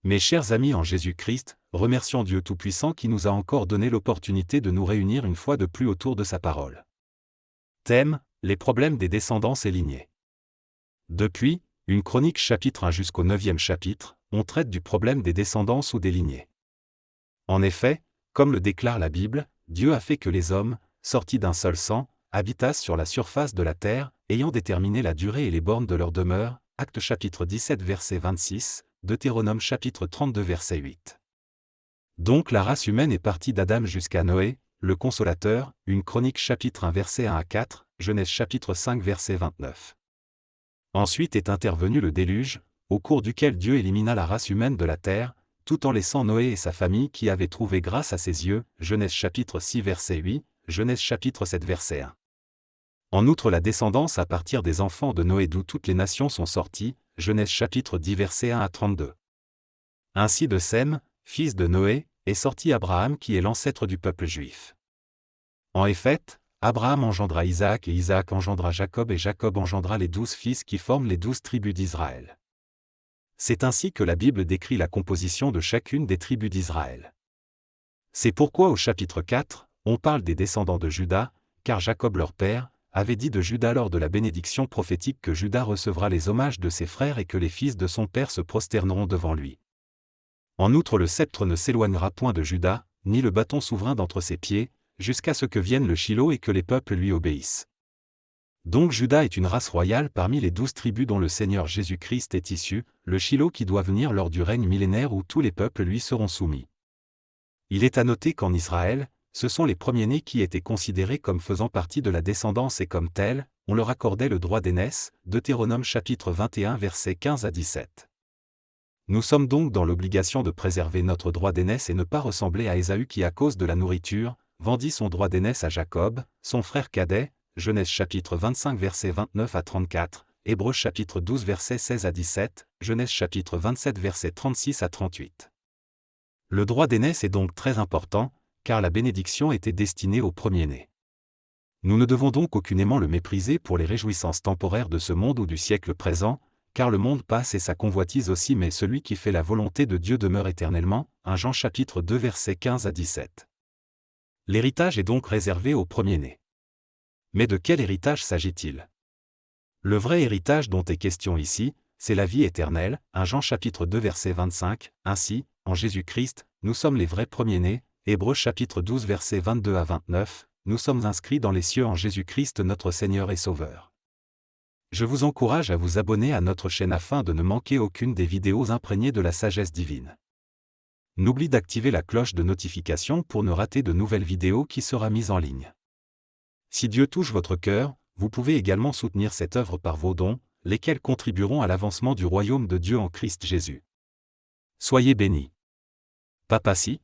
Mes chers amis en Jésus-Christ, remercions Dieu Tout-Puissant qui nous a encore donné l'opportunité de nous réunir une fois de plus autour de sa parole. Thème, les problèmes des descendants et lignées. Depuis, une chronique chapitre 1 jusqu'au 9e chapitre, on traite du problème des descendants ou des lignées. En effet, comme le déclare la Bible, Dieu a fait que les hommes, sortis d'un seul sang, habitassent sur la surface de la terre, ayant déterminé la durée et les bornes de leur demeure, Actes chapitre 17 verset 26, Deutéronome chapitre 32 verset 8. Donc la race humaine est partie d'Adam jusqu'à Noé, le Consolateur, une chronique chapitre 1 verset 1 à 4, Genèse chapitre 5 verset 29. Ensuite est intervenu le déluge, au cours duquel Dieu élimina la race humaine de la terre, tout en laissant Noé et sa famille qui avaient trouvé grâce à ses yeux, Genèse chapitre 6 verset 8, Genèse chapitre 7 verset 1. En outre la descendance à partir des enfants de Noé d'où toutes les nations sont sorties, Genèse chapitre 10 verset 1 à 32. Ainsi de Sem, fils de Noé, est sorti Abraham qui est l'ancêtre du peuple juif. En effet, Abraham engendra Isaac et Isaac engendra Jacob et Jacob engendra les 12 fils qui forment les 12 tribus d'Israël. C'est ainsi que la Bible décrit la composition de chacune des tribus d'Israël. C'est pourquoi au chapitre 4, on parle des descendants de Juda, car Jacob leur père, avait dit de Juda lors de la bénédiction prophétique que Juda recevra les hommages de ses frères et que les fils de son père se prosterneront devant lui. En outre le sceptre ne s'éloignera point de Juda, ni le bâton souverain d'entre ses pieds, jusqu'à ce que vienne le Shilo et que les peuples lui obéissent. Donc Juda est une race royale parmi les 12 tribus dont le Seigneur Jésus-Christ est issu, le Shilo qui doit venir lors du règne millénaire où tous les peuples lui seront soumis. Il est à noter qu'en Israël, ce sont les premiers-nés qui étaient considérés comme faisant partie de la descendance et comme tels, on leur accordait le droit d'aînesse, Deutéronome chapitre 21 versets 15 à 17. Nous sommes donc dans l'obligation de préserver notre droit d'aînesse et ne pas ressembler à Ésaü qui à cause de la nourriture, vendit son droit d'aînesse à Jacob, son frère cadet, Genèse chapitre 25 versets 29 à 34, Hébreux chapitre 12 versets 16 à 17, Genèse chapitre 27 versets 36 à 38. Le droit d'aînesse est donc très important, car la bénédiction était destinée aux premiers-nés. Nous ne devons donc aucunement le mépriser pour les réjouissances temporaires de ce monde ou du siècle présent, car le monde passe et sa convoitise aussi mais celui qui fait la volonté de Dieu demeure éternellement, 1 Jean chapitre 2 versets 15 à 17. L'héritage est donc réservé aux premiers-nés. Mais de quel héritage s'agit-il? Le vrai héritage dont est question ici, c'est la vie éternelle, 1 Jean chapitre 2 verset 25, ainsi, en Jésus-Christ, nous sommes les vrais premiers-nés, Hébreux chapitre 12 versets 22 à 29, nous sommes inscrits dans les cieux en Jésus-Christ notre Seigneur et Sauveur. Je vous encourage à vous abonner à notre chaîne afin de ne manquer aucune des vidéos imprégnées de la sagesse divine. N'oublie d'activer la cloche de notification pour ne rater de nouvelles vidéos qui sera mise en ligne. Si Dieu touche votre cœur, vous pouvez également soutenir cette œuvre par vos dons, lesquels contribueront à l'avancement du royaume de Dieu en Christ Jésus. Soyez bénis. Papacy.